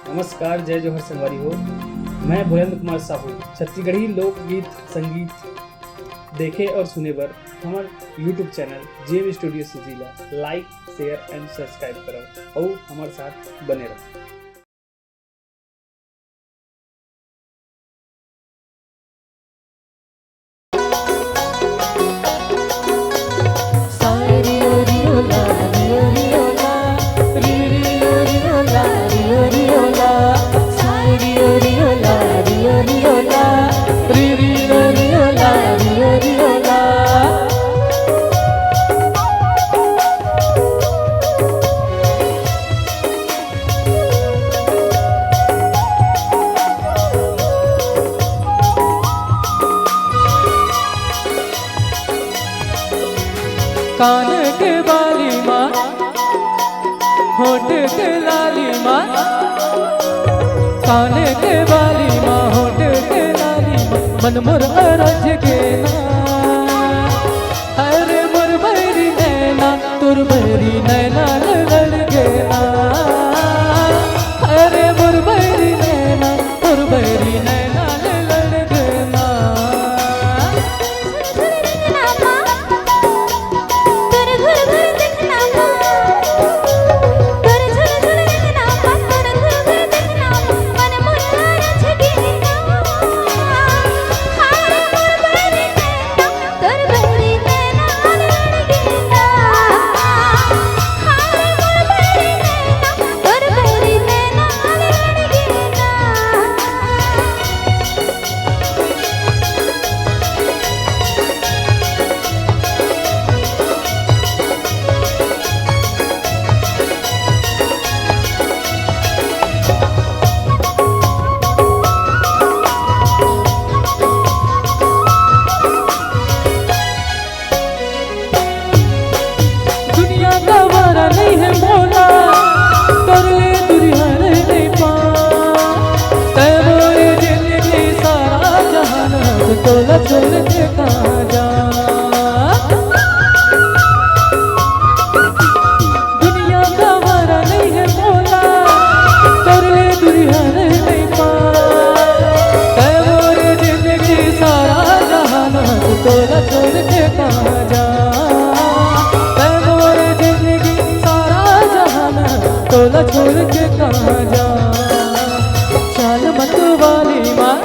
नमस्कार, जय जोहर संगवारी हो। मैं भोलेंद्र कुमार साहू छत्तीसगढ़ी लोकगीत संगीत देखे और सुने बर हमार यूट्यूब चैनल जेम स्टूडियो सुजीला लाइक शेयर एंड सब्सक्राइब करो और हमारे साथ बने रहो। कान के बाली माँ, होठ के लाली माँ, कान के बाली माँ, होठ के लाली माँ, मन मोर अरज के ना, अरे मोर बैरी नैना, तुर बैरी नैना लड़ के ना, अरे मोर बैरी नैना, तुर बैरी नैना लड़ के ना। नहीं है मोला कर ले दुरिहर नहीं पा तेरे जिंदगी सारा जहान तोला छोड़ के कहाँ जा। दुनिया का वारा नहीं है मोला कर ले दुरिहर नहीं पा तेरे जिंदगी सारा जहान तोला छोड़ के कहाँ जा। तोला छोड़ के कहाँ जा। चाल मत वाली माँ,